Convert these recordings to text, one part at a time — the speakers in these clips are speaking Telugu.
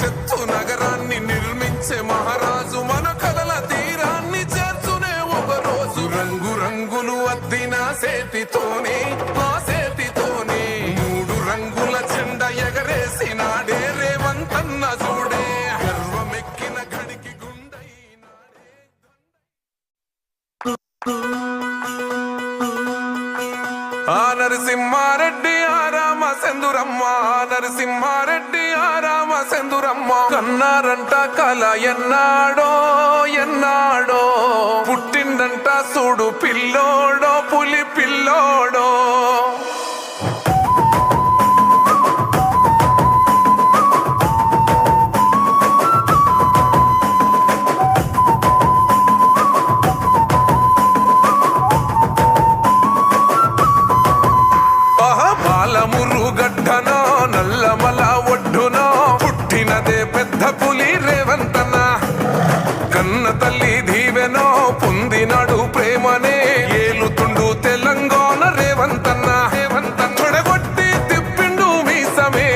భవిష్యత్తు నగరాన్ని నిర్మించే మహారాజు మన కలల తీరాన్ని చేర్చునే ఒక రోజు. రంగు రంగులు అద్దిన సేతితోనే ఆ సేతితోనే 3 రంగుల జెండా ఎగరేసినాడే రేవంతన్న చూడే. గర్వమెక్కిన గడికి గుండైనాడే. ఆ నరసింహారెడ్డి ఆరామ సెందురమ్మ, నరసింహారెడ్డి ఆరామ సెందురమ్మ. కన్నారంట కల ఎన్నాడో ఎన్నాడో, పుట్టిండంట చూడు పిల్లోడో పులి పిల్లోడో. గడ్డనో నల్లమల ఒడ్డునో పుట్టినదే పెద్ద పులి రేవంతన్న. కన్న తల్లి దీవెనో పొందినాడు ప్రేమనే ఏలుతుండు తెలంగాణ రేవంతన్న. తొడగొట్టి తిప్పిండు మీసమే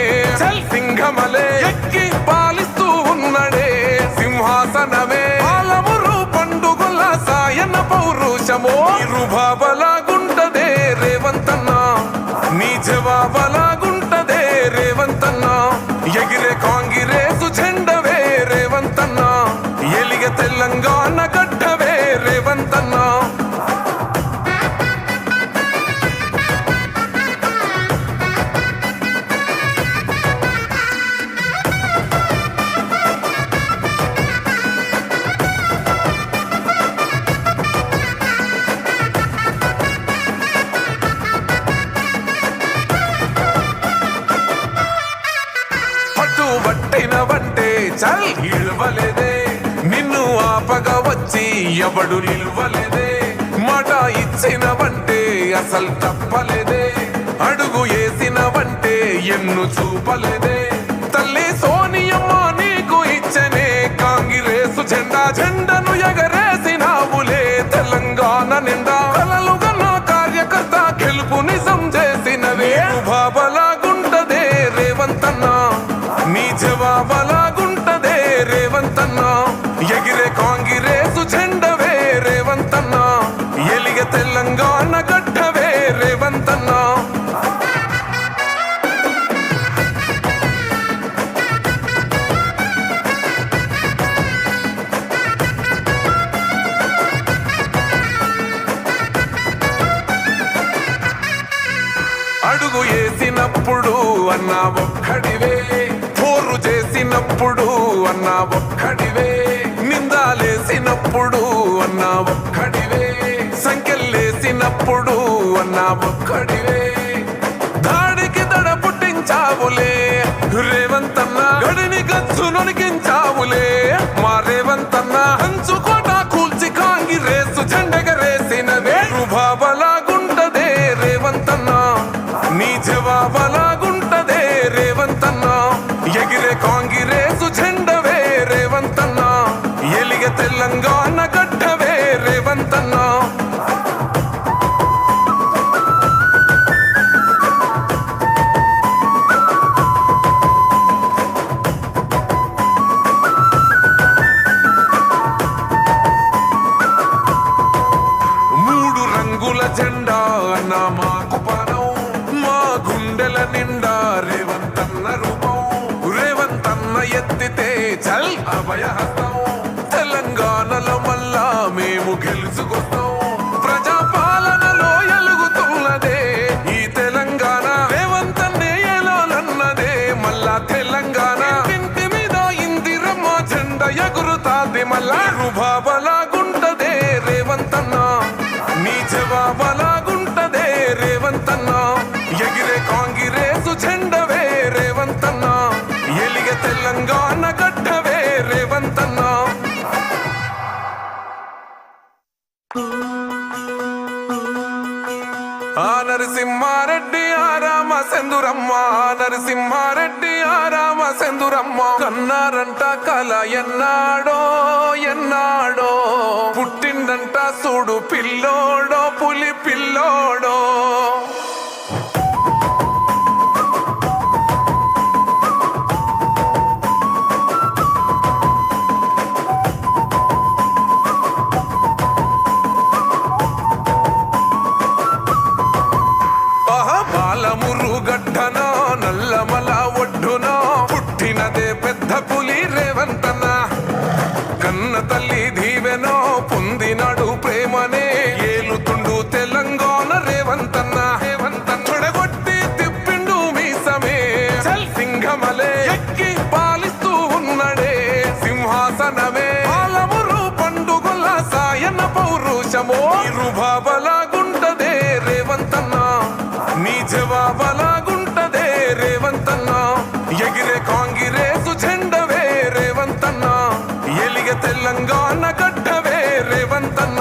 సింహమలే ఎక్కి పాలిస్తూ ఉన్నడే సింహాసనమే. పాలమురు పండుగల సాయన పౌరుషమో ఇరుబాబలాగుంటదే రేవంతన్న, నీ జవాబలాగుంటదే రేవంతన్న. ఎగిరే కాంగ్రెసు జెండవే రేవంతన్న, ఎలిగ తెలంగాణ గడ్డవే రేవంతన్న. పట్టినవంటే చల్ ఇల్వలేదే, నిన్ను ఆపగా వచ్చి ఎవడు నిల్వలేదే. మాట ఇచ్చినవంటే అసలు తప్పలేదే, అడుగు వేసినవంటే ఎన్ను చూపలేదే. తల్లి సోనియమ్మ నీకు ఇచ్చనే కాంగ్రెసు జెండా, జెండను ఎగరేసినావులే తెలంగాణ నిండా. కలలుగా నా కార్యకర్త గెలుపు నిజం చేసినవే బాబలాగుంటదే రేవంతన్న, నీ జవాబలాగుంటదే రేవంతన్న. ఎగిరే కాంగ్రెసు జెండవే రేవంతన్న, ఎలిగ తెలంగాణ గడ్డవే రేవంతన్న. అడుగు వేసినప్పుడు అన్నా ఒక్కడివే, పోరు చేసినప్పుడు అన్నా ఒక్కడివే, నిందాలేసినప్పుడు అన్నా ఒక్కడివే, సంఖ్యలేసినప్పుడు అన్నా ఒక్కడివే. దాడికి దడ పుట్టించావులే రేవంతన్న, గడిని గచ్చు నొనికించావులే మా రేవంతన్న. హంచుకోట కూల్చి కాంగ్రెసు జెండెగరేసినవే రుబాబలాగుంటదే రేవంతన్న, నీ జవాబలాగుంటదే రేవంతన్న. ఎగిరే కాంగ్రెసు జెండవే రేవంతన్న, ఎలిగ తెలంగాణ గడ్డవే రేవంతన్న. జెండా అన్న మాకు పానం, మా గుండెల నిండా రేవంతన్న రూపం. రేవంతన్న ఎత్తితే చల్ అభయహస్తం, తెలంగాణలో మళ్ళా మేము గెలుచుకొస్తాం. ప్రజాపాలనలో ఎలుగుతున్నదే ఈ తెలంగాణ, రేవంతన్నే ఎలాలన్నదే మళ్ళా తెలంగాణ. ఇంటి మీద ఇందిరమ్మ జెండా ఎగురుతాది మళ్ళా రుబాబలాగుంటదే రేవంతన్న, నీ జవాబలాగుంటదే రేవంతన్న. ఎగిరే కాంగ్రెసు జెండవే రేవంతన్న, ఎలిగ తెలంగాణ గడ్డవే రేవంతన్న. ఆ నరసింహారెడ్డి ఆరామ సెందురమ్మ, నరసింహారెడ్డి ఆరామ సెందురమ్మ. కన్నారంట కల ఎన్నాడో ఎన్నాడో, పుట్టిండంట చూడు పిల్లోడో పులి పిల్లోడో. పెద్ద పులి రేవంతన్న కన్న తల్లి దీవెనో పొందినాడు ప్రేమనే ఏలుతుండు తెలంగాణ రేవంతన్న చెడగొట్టి తిప్పిండు మీసమే సింహమలే ఎక్కి పాలిస్తూ ఉన్నడే సింహాసనమే పాలమురు పండుగల సాయన పౌరుషమో ఇరుబాబలాగుంటదే రేవంతన్న నీ జవాబలాగుంటదే రేవంతన్న ఎగిరే కాంగిరేసు జెండవే రేవంతన్న ఎలిగ తెలంగాణ గడ్డవే రేవంతన్న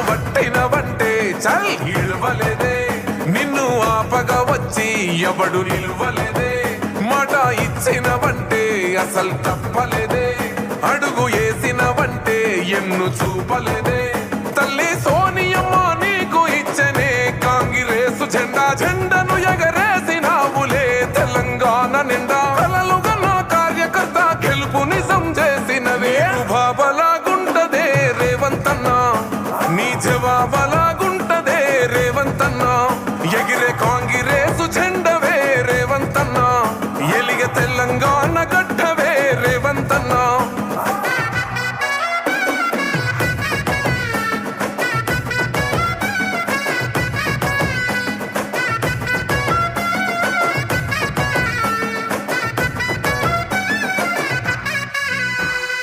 పట్టినవంటే చల్ ఇల్వలేదే నిన్ను ఆపగా వచ్చి ఎవడు నిల్వలేదే మాట ఇచ్చినవంటే అసలు తప్పలేదే అడుగు వేసినవంటే ఎన్ను చూపలేదే తల్లి సోనియమ్మ నీకు ఇచ్చనే కాంగ్రెసు జెండను ఎగరేసినావులే తెలంగాణ నిండా కలలుగా నా కార్యకర్త గెలుపు నిజం చేసినవే బాబలాగుంటదే రేవంతన్న నీ జవాబలాగుంటదే రేవంతన్న ఎగిరే కాంగ్రెసు జెండవే రేవంతన్న ఎలిగ తెలంగాణ గడ్డవే రేవంతన్న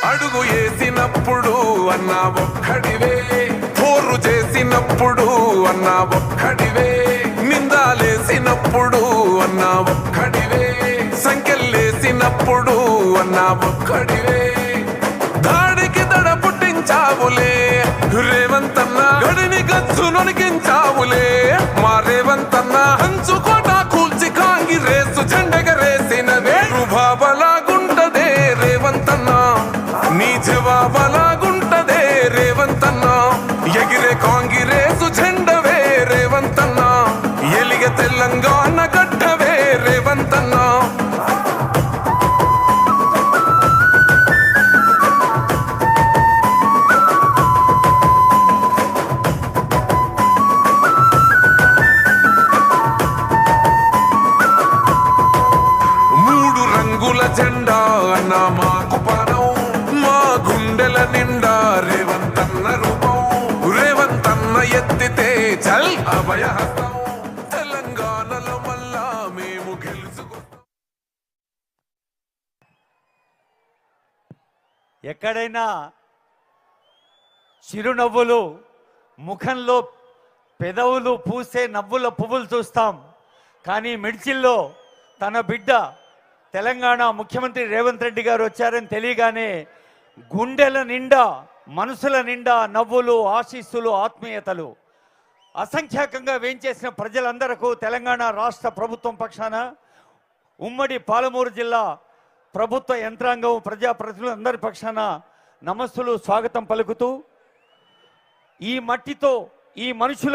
అడుగు వేసినప్పుడు అన్నా ఒక్కడివే పోరు చేసినప్పుడు అన్నా ఒక్కడివే నిందాలేసినప్పుడు అన్నా ఒక్కడివే సంఖ్యలేసినప్పుడు అన్నా ఒక్కడివే దాడికి దడ పుట్టించావులే రేవంతన్న గడిని గచ్చు నొనికించావులే మా రేవంతన్న హంచుకోట కూల్చి కాంగిరేసు జెండెగరేసినవే రుబాబలాగుంటదే రేవంతన్న నీ జవాబలాగుంటదే రేవంతన్న ఎగిరే కాంగ్రెసు జెండవే రేవంతన్న ఎలిగ తెలంగాణ గడ్డవే రేవంతన్న మూడు రంగుల జెండా అన్న మాకు పానం మా గుండెల నిండా రేవంతన్న రూపం రేవంతన్న ఎత్తితే చల్ అభయహస్తం తెలంగాణలో మళ్ళా మేము గెలుచుకుంటాం. ఎక్కడైనా చిరునవ్వులు ముఖంలో పెదవులు పూసే నవ్వుల పువ్వులు చూస్తాం, కానీ మిడ్చిల్లో తన బిడ్డ తెలంగాణ ముఖ్యమంత్రి రేవంత్ రెడ్డి గారు వచ్చారని తెలియగానే గుండెల నిండా మనసుల నిండా నవ్వులు ఆశీస్సులు ఆత్మీయతలు అసంఖ్యాకంగా వేంచేసిన ప్రజలందరకు తెలంగాణ రాష్ట్ర ప్రభుత్వం పక్షాన ఉమ్మడి పాలమూరు జిల్లా ప్రభుత్వ యంత్రాంగం ప్రజాప్రతినిధులందరి పక్షాన నమస్సులు స్వాగతం పలుకుతూ ఈ మట్టితో ఈ మనుషుల